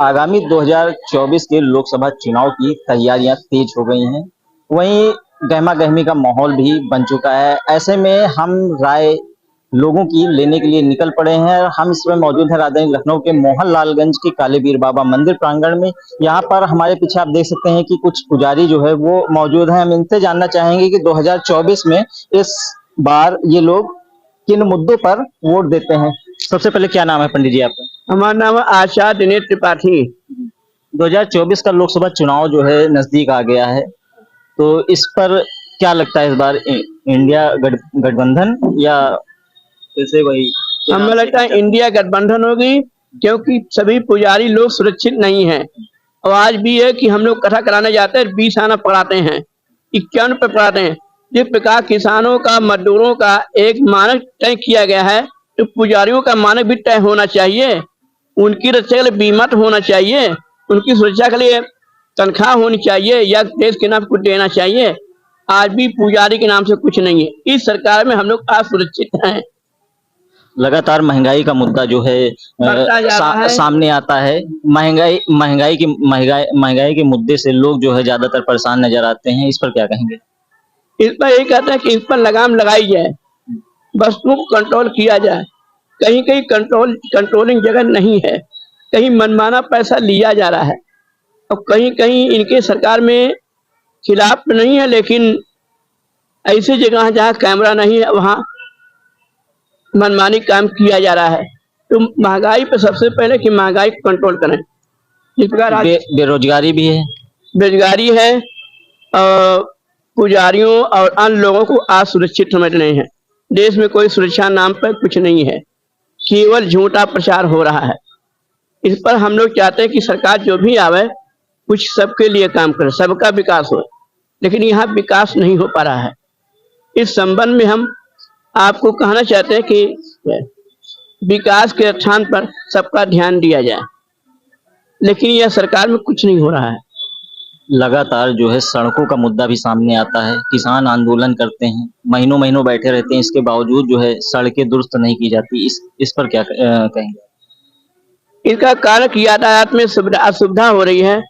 आगामी 2024 के लोकसभा चुनाव की तैयारियां तेज हो गई हैं। वहीं गहमा-गहमी का माहौल भी बन चुका है। ऐसे में हम राय लोगों की लेने के लिए निकल पड़े हैं। हम इस समय मौजूद हैं राजधानी लखनऊ के मोहनलालगंज के कालीवीर बाबा मंदिर प्रांगण में। यहाँ पर हमारे पीछे आप देख सकते हैं कि कुछ पुजारी जो है वो मौजूद हैं। हम इनसे जानना चाहेंगे कि 2024 में इस बार ये लोग किन मुद्दों पर वोट देते हैं। सबसे पहले क्या नाम है पंडित जी आपका? हमारा नाम है आशा दिनेश त्रिपाठी। 2024 का लोकसभा चुनाव जो है नजदीक आ गया है, तो इस पर क्या लगता है इस बार इंडिया गठबंधन या फिर से वही? हमें लगता है इंडिया गठबंधन होगी, क्योंकि सभी पुजारी लोग सुरक्षित नहीं हैं। और आज भी है कि हम लोग कथा कराने जाते हैं, 20 आना पढ़ाते हैं, 51 पे पढ़ाते हैं। जिस प्रकार किसानों का, मजदूरों का एक मानक तय किया गया है, तो पुजारियों का मानक भी तय होना चाहिए। उनकी रक्षा के लिए बीमा होना चाहिए, उनकी सुरक्षा के लिए तनख्वाह होनी चाहिए, या देश के नाम कुछ देना चाहिए। आज भी पुजारी के नाम से कुछ नहीं है। इस सरकार में हम लोग असुरक्षित हैं। लगातार महंगाई का मुद्दा जो है बढ़ता जा रहा है। सामने आता है। महंगाई के मुद्दे से लोग जो है ज्यादातर परेशान नजर आते हैं। इस पर क्या कहेंगे? इस पर यही कहते हैं कि इस पर लगाम लगाई जाए, वस्तुओं को कंट्रोल किया जाए। कहीं कहीं कंट्रोलिंग जगह नहीं है, कहीं मनमाना पैसा लिया जा रहा है, और कहीं कहीं इनके सरकार में खिलाफ नहीं है, लेकिन ऐसी जगह जहाँ कैमरा नहीं है वहाँ मनमानी काम किया जा रहा है। तो महंगाई पे सबसे पहले कि महंगाई को कंट्रोल करें। जिस प्रकार बेरोजगारी भी है, बेरोजगारी है, और पुजारियों और अन्य लोगों को असुरक्षित समझ रहे हैं। देश में कोई सुरक्षा नाम पर कुछ नहीं है, केवल झूठा प्रचार हो रहा है। इस पर हम लोग चाहते हैं कि सरकार जो भी आवे कुछ सबके लिए काम करे, सबका विकास हो, लेकिन यहाँ विकास नहीं हो पा रहा है। इस संबंध में हम आपको कहना चाहते हैं कि विकास के स्थान पर सबका ध्यान दिया जाए, लेकिन यह सरकार में कुछ नहीं हो रहा है। लगातार जो है सड़कों का मुद्दा भी सामने आता है। किसान आंदोलन करते हैं, महीनों महीनों बैठे रहते हैं, इसके बावजूद जो है सड़कें दुरुस्त नहीं की जाती। इस पर क्या कहेंगे? इसका कारण कि यातायात में असुविधा हो रही है।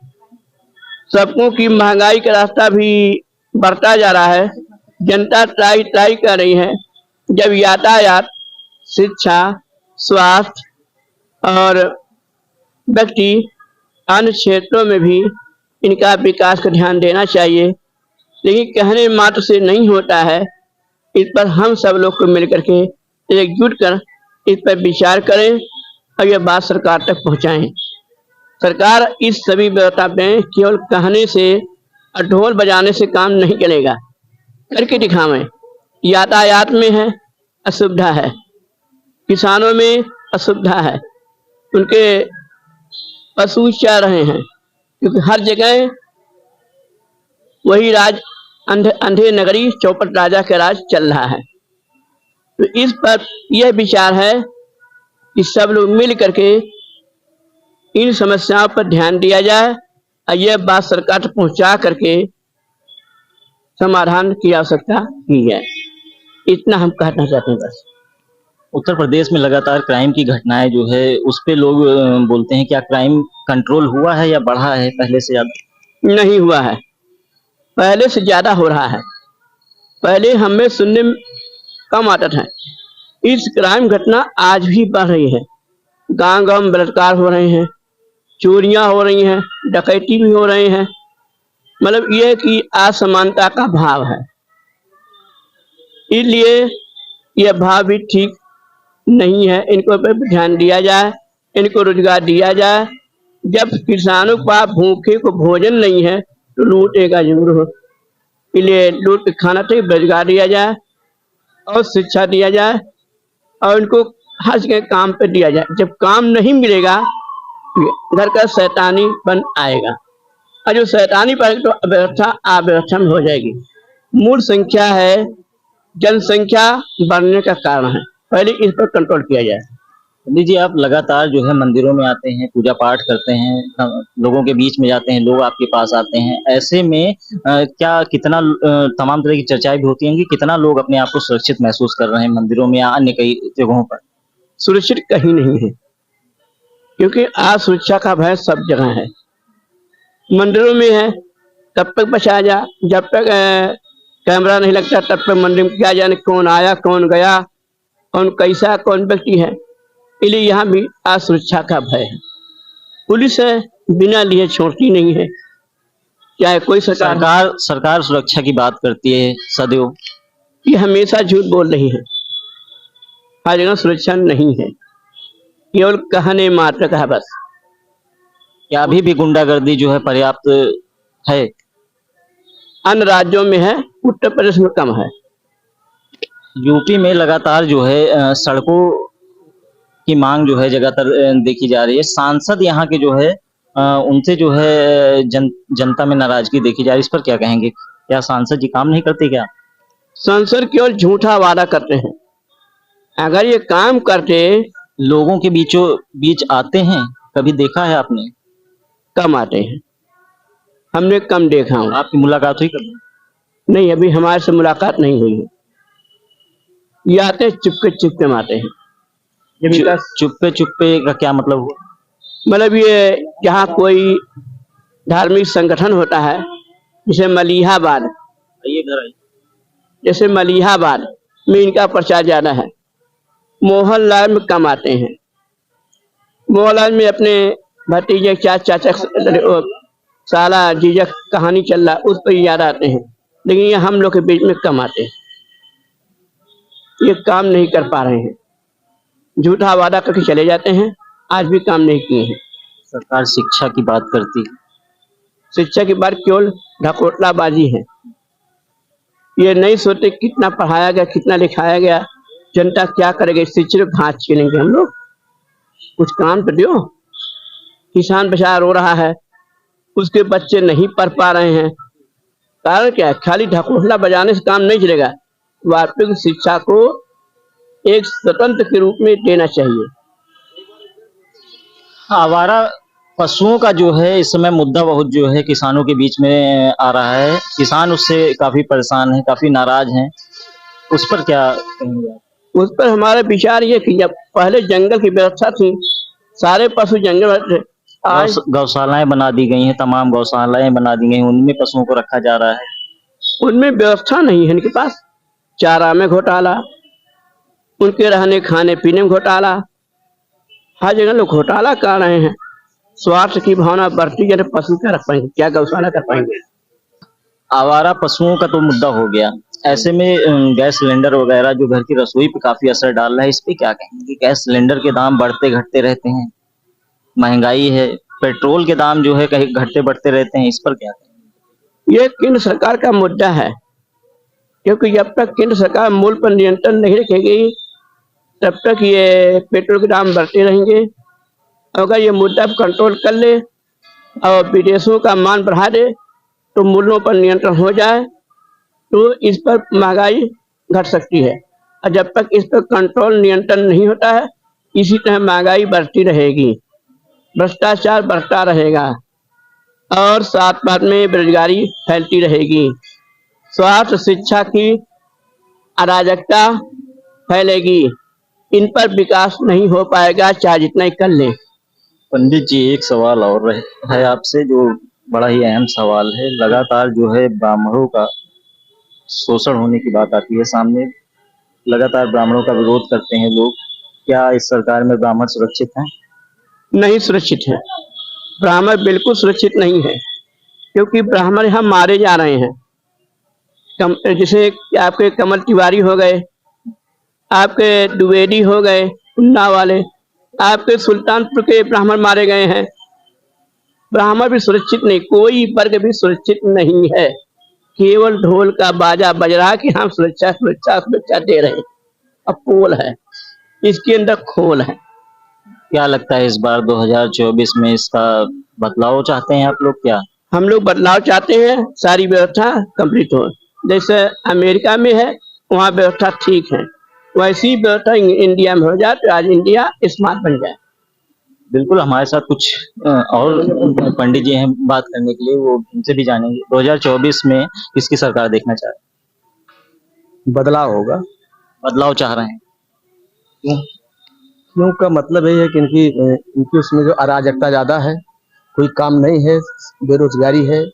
सबकों की महंगाई का रास्ता भी बढ़ता जा रहा है। जनता ट्राई कर रही है। जब यातायात, शिक्षा, स्वास्थ्य और व्यक्ति अन्य क्षेत्रों में भी इनका विकास का ध्यान देना चाहिए, लेकिन कहने मात्र से नहीं होता है। इस पर हम सब लोग को मिलकर के एकजुट कर इस पर विचार करें और यह बात सरकार तक पहुंचाएं। सरकार इस सभी व्यवस्था में केवल कहने से और ढोल बजाने से काम नहीं चलेगा, करके दिखावें। यातायात में है असुविधा है, किसानों में असुविधा है, उनके पशु चाह रहे हैं, क्योंकि हर जगह वही राज अंधे नगरी चौपट राजा का राज चल रहा है। तो इस पर यह विचार है कि सब लोग मिल करके इन समस्याओं पर ध्यान दिया जाए और यह बात सरकार तक पहुंचा करके समाधान की आवश्यकता की है। इतना हम कहना चाहते हैं बस। उत्तर प्रदेश में लगातार क्राइम की घटनाएं जो है उस पे लोग बोलते हैं, क्या क्राइम कंट्रोल हुआ है या बढ़ा है पहले से ज्यादा? नहीं हुआ है, पहले से ज्यादा हो रहा है। पहले हमें सुनने में कम आता था, इस क्राइम घटना आज भी बढ़ रही है। गांव गांव में बलात्कार हो रहे हैं, चोरियां हो रही हैं, डकैती भी हो रहे हैं। मतलब यह कि असमानता का भाव है, इसलिए यह भाव भी ठीक नहीं है। इनको पर ध्यान दिया जाए, इनको रोजगार दिया जाए। जब किसानों का भूखे को भोजन नहीं है तो लूटेगा जरूर हो, इसलिए लूट के खाना चाहिए, रोजगार दिया जाए और शिक्षा दिया जाए और इनको हर जगह काम पे दिया जाए। जब काम नहीं मिलेगा घर का शैतानी बन आएगा, और जो शैतानी पर तो अव्यवस्था में हो जाएगी। मूल संख्या है, जनसंख्या बढ़ने का कारण है, पहले इस पर कंट्रोल किया जाए। पंडित जी, आप लगातार जो है मंदिरों में आते हैं, पूजा पाठ करते हैं, लोगों के बीच में जाते हैं, लोग आपके पास आते हैं। ऐसे में क्या कितना तमाम तरह की चर्चाएं भी होती हैं कि कितना लोग अपने आप को सुरक्षित महसूस कर रहे हैं मंदिरों में या अन्य कई जगहों पर? सुरक्षित कहीं नहीं है। क्योंकि आज सुरक्षा का भय सब जगह है। मंदिरों में है, तब तक बचाया जा, जब तक कैमरा नहीं लगता तब तक मंदिर में क्या जाने कौन आया कौन गया, कौन कैसा कौन व्यक्ति है। इसलिए यहाँ भी आज सुरक्षा का भय है। पुलिस है बिना लिए छोड़ती नहीं है, चाहे कोई सरकार सरकार सुरक्षा की बात करती है सदैव। ये हमेशा झूठ बोल रही है। हर जगह सुरक्षा नहीं है, केवल कहने मात्र का है बस। क्या अभी भी गुंडागर्दी जो है पर्याप्त है? अन्य राज्यों में है, उत्तर प्रदेश में कम है। यूपी में लगातार जो है सड़कों की मांग जो है जगह देखी जा रही है। सांसद यहाँ के जो है उनसे जो है जनता में नाराजगी देखी जा रही है। इस पर क्या कहेंगे? क्या सांसद जी काम नहीं करते क्या? सांसद केवल झूठा वादा करते हैं। अगर ये काम करते, लोगों के बीचों बीच आते हैं, कभी देखा है आपने? कम आते हैं, हमने कम देखा हूँ। आपकी मुलाकात हुई कभी? नहीं, अभी हमारे से मुलाकात नहीं हुई है। ये आते हैं चुपके चुपके में आते हैं। चुप्पे चुप्पे का क्या मतलब हुआ? मतलब ये जहाँ कोई धार्मिक संगठन होता है, जैसे मलिहाबाद, ये घर है, जैसे मलिहाबाद में इनका प्रचार ज्यादा है। मोहनलाल में कम आते हैं। मोहनलाल में अपने भतीजे चाचा साला जीजा कहानी चल रहा उस पर याद आते हैं, लेकिन ये हम लोग के बीच में कम आते हैं। ये काम नहीं कर पा रहे हैं, झूठा वादा करके चले जाते हैं, आज भी काम नहीं किए हैं। सरकार शिक्षा की बात करती है, शिक्षा की बात केवल ढकोटलाबाजी है। ये नहीं सोचते कितना पढ़ाया गया कितना लिखाया गया, जनता क्या करेगी। शिक्षक घास छीनेंगे हम लोग, कुछ काम तो दो। किसान बेचारा रो रहा है, उसके बच्चे नहीं पढ़ पा रहे हैं, कारण क्या है? खाली ढकोसला बजाने से काम नहीं चलेगा। वास्तविक शिक्षा को एक स्वतंत्र के रूप में देना चाहिए। आवारा पशुओं का जो है इस समय मुद्दा बहुत जो है किसानों के बीच में आ रहा है। किसान उससे काफी परेशान हैं, काफी नाराज हैं। उस पर क्या कहेंगे? उस पर हमारा विचार ये कि जब पहले जंगल की व्यवस्था थी, सारे पशु जंगल में थे। आज गौशालाएं बना दी गई हैं, तमाम गौशालाएं बना दी गई हैं, उनमें पशुओं को रखा जा रहा है। उनमें व्यवस्था नहीं है, इनके पास चारा में घोटाला, उनके रहने खाने पीने में घोटाला, हर जगह लोग घोटाला कर रहे हैं। स्वार्थ की भावना बढ़ती है, पशु क्या रख पाएंगे, क्या गौशाला कर पाएंगे। आवारा पशुओं का तो मुद्दा हो गया, ऐसे में गैस सिलेंडर वगैरह जो घर की रसोई पे काफी असर डाल रहा है, इस पे क्या कहेंगे? गैस सिलेंडर के दाम बढ़ते घटते रहते हैं, महंगाई है, पेट्रोल के दाम जो है कहीं घटते बढ़ते रहते हैं, इस पर क्या कहेंगे? ये केंद्र सरकार का मुद्दा है, क्योंकि जब तक केंद्र सरकार मूल्य पर नियंत्रण नहीं रखेगी तब तक ये पेट्रोल के दाम बढ़ते रहेंगे। अगर ये मुद्दा कंट्रोल कर ले और विदेशों का मान बढ़ा दे तो मूल्यों पर नियंत्रण हो जाए तो इस पर महंगाई घट सकती है। और जब तक इस पर कंट्रोल नियंत्रण नहीं होता है, इसी तरह महंगाई बढ़ती रहेगी, भ्रष्टाचार बढ़ता रहेगा और साथ साथ में बेरोजगारी फैलती रहेगी, स्वास्थ्य शिक्षा की अराजकता फैलेगी। इन पर विकास नहीं हो पाएगा, चाहे जितना ही कर ले। पंडित जी, एक सवाल और है आपसे जो बड़ा ही अहम सवाल है। लगातार जो है ब्राह्मणों का शोषण होने की बात आती है सामने, लगातार ब्राह्मणों का विरोध करते हैं लोग। क्या इस सरकार में ब्राह्मण सुरक्षित हैं? नहीं सुरक्षित है, ब्राह्मण बिल्कुल सुरक्षित नहीं है, क्योंकि ब्राह्मण यहाँ मारे जा रहे हैं। जैसे आपके कमल तिवारी हो गए, आपके द्विवेदी हो गए, उन्नाव वाले, आपके सुल्तानपुर के ब्राह्मण मारे गए हैं। ब्राह्मण भी सुरक्षित नहीं, कोई वर्ग भी सुरक्षित नहीं है। केवल ढोल का बाजा बज रहा कि हम सुरक्षा सुरक्षा सुरक्षा दे रहे हैं। अब पोल है, इसके अंदर खोल है। क्या लगता है इस बार 2024 में इसका बदलाव चाहते हैं आप लोग? क्या हम लोग बदलाव चाहते हैं, सारी व्यवस्था कंप्लीट हो। जैसे अमेरिका में है वहाँ व्यवस्था ठीक है, वैसी व्यवस्था इंडिया में हो जाए तो आज इंडिया स्मार्ट बन जाए। बिल्कुल, हमारे साथ कुछ और पंडित जी हैं बात करने के लिए, वो उनसे भी जानेंगे 2024 में किसकी सरकार देखना चाह रहे हैं? बदलाव होगा। बदलाव चाह रहे हैं, क्यों? क्यों का मतलब यही है कि इनकी उसमें जो अराजकता ज्यादा है, कोई काम नहीं है, बेरोजगारी है,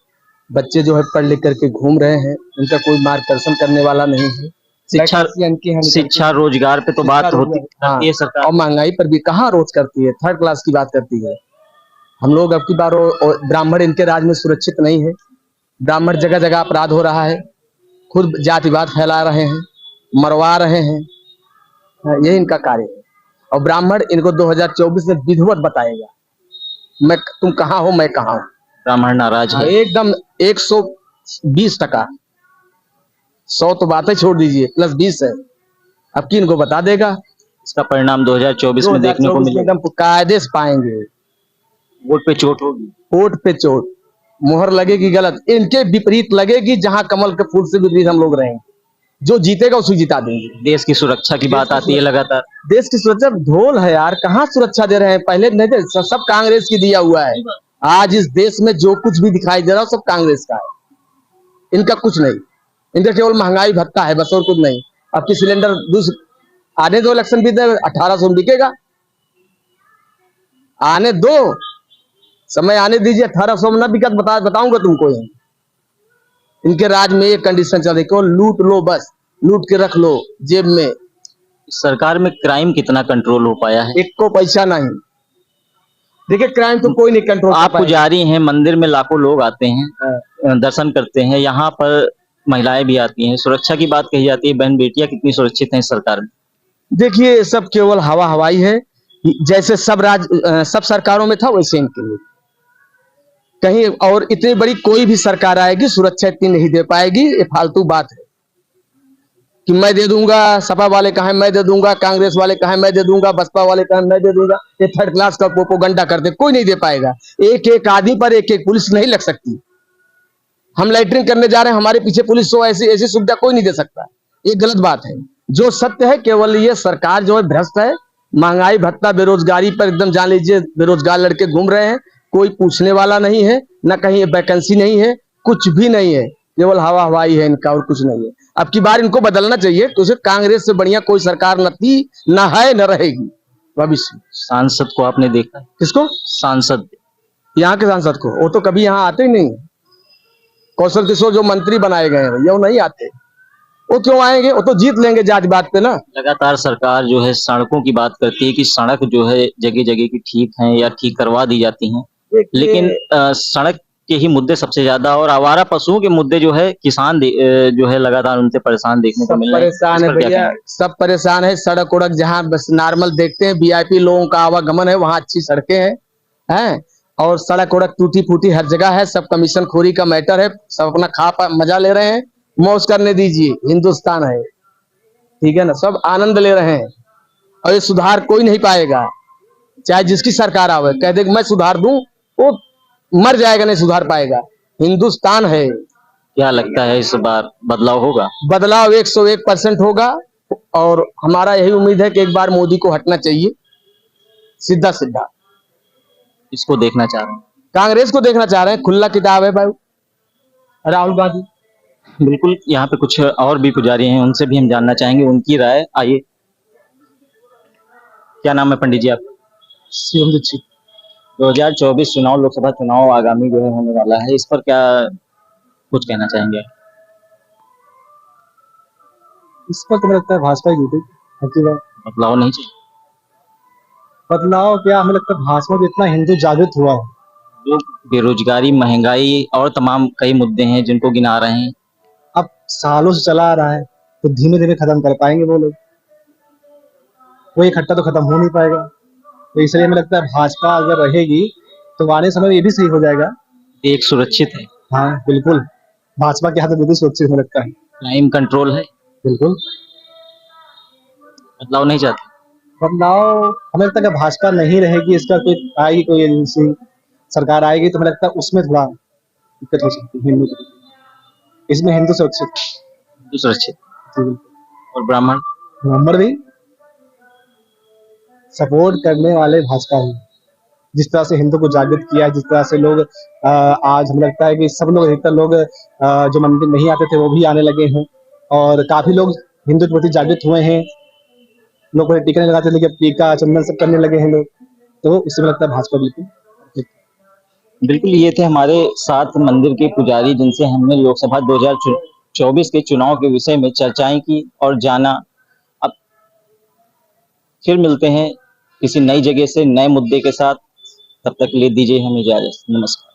बच्चे जो है पढ़ लिख करके घूम रहे हैं, इनका कोई मार्गदर्शन करने वाला नहीं है। शिक्षा वैकेंसी इनकी है निकलती शिक्षा है, रोजगार पे तो शिक्षा बात होती रोजगार, हाँ, करती है सरकार। और महंगाई पर भी कहाँ रोज करती है, थर्ड क्लास की बात करती है। हम लोग अब की बार ब्राह्मण इनके राज में सुरक्षित नहीं है, ब्राह्मण जगह जगह अपराध हो रहा है, खुद जातिवाद फैला रहे हैं, मरवा रहे हैं, यही इनका कार्य है। और ब्राह्मण इनको 2024 में विधिवत बताएगा, मैं तुम कहाँ हो, मैं कहाँ हूँ। ब्राह्मण नाराज है। एकदम 120%। 100 तो बातें छोड़ दीजिए, प्लस 20 है, अब की इनको बता देगा। इसका परिणाम 2024 में देखने को 2024 में मिलेगा। एकदम कायदे से पाएंगे, वोट पे चोट होगी। वोट पे चोट, मोहर लगेगी गलत, इनके विपरीत लगेगी, जहां कमल के फूल से विपरीत हम लोग रहेंगे, जो जीतेगा उसे जिता देंगे। देश की सुरक्षा की बात आती है लगातार। देश की सुरक्षा ढोल है यार, कहाँ सुरक्षा दे रहे हैं, पहले नहीं थे, सब कांग्रेस की दिया हुआ है। आज इस देश में जो कुछ भी दिखाई दे रहा है सब कांग्रेस का है, इनका कुछ नहीं, इनका केवल महंगाई भत्ता है बस, और कुछ नहीं। अब की सिलेंडर आने दो, इलेक्शन भी 1800 में बिकेगा, आने दो, समय आने दीजिए, 1800 में ना बिका तो बताऊंगा तुमको। इनके राज में एक कंडीशन चल रही, केवल लूट लो, बस लूट के रख लो जेब में। सरकार में क्राइम कितना कंट्रोल हो पाया है? एक को पैसा नहीं, देखिए क्राइम तो कोई नहीं कंट्रोल कर आप पाएगा। पुजारी हैं, मंदिर में लाखों लोग आते हैं, दर्शन करते हैं, यहाँ पर महिलाएं भी आती हैं, सुरक्षा की बात कही जाती है, बहन बेटियां कितनी सुरक्षित हैं इस सरकार में? देखिए सब केवल हवा हवाई है, जैसे सब सरकारों में था वैसे इनके लिए कहीं, और इतनी बड़ी कोई भी सरकार आएगी सुरक्षा इतनी नहीं दे पाएगी। ये फालतू बात है कि मैं दे दूंगा, सपा वाले कहें मैं दे दूंगा, कांग्रेस वाले कहें मैं दे दूंगा, बसपा वाले कहें मैं दे दूंगा, ये थर्ड क्लास का प्रोपोगंडा करते, कोई नहीं दे पाएगा। एक एक आदमी पर एक एक पुलिस नहीं लग सकती। हम लैट्रिन करने जा रहे हैं, हमारे पीछे पुलिस हो, ऐसी ऐसी सुविधा कोई नहीं दे सकता, ये गलत बात है। जो सत्य है केवल ये सरकार जो है भ्रष्ट है, महंगाई भत्ता बेरोजगारी पर एकदम जान लीजिए, बेरोजगार लड़के घूम रहे हैं, कोई पूछने वाला नहीं है, न कहीं वैकेंसी नहीं है, कुछ भी नहीं है, केवल हवा हवाई है इनका और कुछ नहीं है। अब की बार इनको बदलना चाहिए, तो कांग्रेस से बढ़िया कोई सरकार न थी, न है, न रहेगी भविष्य। सांसद को आपने देखा? किसको? सांसद, यहाँ के सांसद को? वो तो कभी यहाँ आते ही नहीं। कौशल किशोर जो मंत्री बनाए गए हैं भैया, वो नहीं आते, वो क्यों आएंगे, वो तो जीत लेंगे जाति बात पे ना। लगातार सरकार जो है सड़कों की बात करती है कि सड़क जो है जगह जगह की ठीक है या ठीक करवा दी जाती हैं, लेकिन सड़क के ही मुद्दे सबसे ज्यादा, और आवारा पशुओं के मुद्दे जो है किसान जो है लगातार उनसे परेशान देखने को मिल रहे हैं। परेशान है भैया, सब परेशान है। सड़क उड़क जहाँ बस नॉर्मल देखते हैं, वीआईपी लोगों का आवागमन है, वहाँ अच्छी सड़कें हैं, और सड़क उड़क टूटी फूटी हर जगह है, सब कमीशन खोरी का मैटर है, सब अपना खा मजा ले रहे हैं, मौज करने दीजिए, हिंदुस्तान है, ठीक है ना, सब आनंद ले रहे हैं, और ये सुधार कोई नहीं पाएगा, चाहे जिसकी सरकार आवे, कह दे मैं सुधार दूं, वो मर जाएगा, नहीं सुधार पाएगा। हिंदुस्तान है। क्या लगता है इस बार बदलाव होगा? बदलाव 101% होगा, और हमारा यही उम्मीद है कि एक बार मोदी को हटना चाहिए, सीधा सीधा। इसको देखना चाह रहे हैं? कांग्रेस को देखना चाह रहे हैं, खुला किताब है भाई, राहुल गांधी। बिल्कुल, यहाँ पे कुछ और भी पुजारी हैं, उनसे भी हम जानना चाहेंगे उनकी राय। आइए, क्या नाम है पंडित जी आपका? सीएम दीक्षित। 2024 चुनाव, लोकसभा चुनाव आगामी जो है होने वाला है, इस पर क्या कुछ कहना चाहेंगे? इस पर तो लगता है भाजपा ही जीतेगी। बदलाव नहीं चाहिए? बदलाव क्या, हमें लगता है भाजपा में इतना हिंदू जागृत हुआ है। जो बेरोजगारी, महंगाई और तमाम कई मुद्दे हैं जिनको गिना रहे हैं, अब सालों से चला आ रहा है, तो धीमे धीमे खत्म कर पाएंगे वो लोग, वो इकट्ठा तो खत्म हो नहीं पाएगा। तो इसलिए हमें लगता है भाजपा अगर रहेगी तो आने समय में ये भी सही हो जाएगा। एक सुरक्षित है? हाँ बिल्कुल, भाजपा के हाथ में बिल्कुल सुरक्षित हमें लगता है। क्राइम कंट्रोल है? बिल्कुल। बदलाव नहीं चाहते? बदलाव हमें लगता है कि भाजपा नहीं रहेगी, इसका कोई आएगी, कोई एजेंसी सरकार आएगी, तो हमें लगता है उसमें थोड़ा दिक्कत हो सकती है। हिंदू, इसमें हिंदू सुरक्षित और ब्राह्मण? ब्राह्मण भी सपोर्ट करने वाले भाजपा ही, जिस तरह से हिंदू को जागृत किया है, जिस तरह से लोग आज हमें लगता है कि सब लोग, अधिकतर लोग जो मंदिर नहीं आते थे वो भी आने लगे हैं, और काफी लोग हिंदू के प्रति जागृत हुए हैं, लोग पहले टीका नहीं लगाते थे, अब टीका चंदन सब करने लगे हैं लोग, तो इससे मुझे लगता है भाजपा बिल्कुल। बिल्कुल, ये थे हमारे साथ मंदिर के पुजारी जिनसे हमने लोकसभा 2024 के चुनाव के विषय में चर्चाएं की और जाना। अब फिर मिलते हैं किसी नई जगह से नए मुद्दे के साथ, तब तक के लिए दीजिए हमें इजाजत। नमस्कार।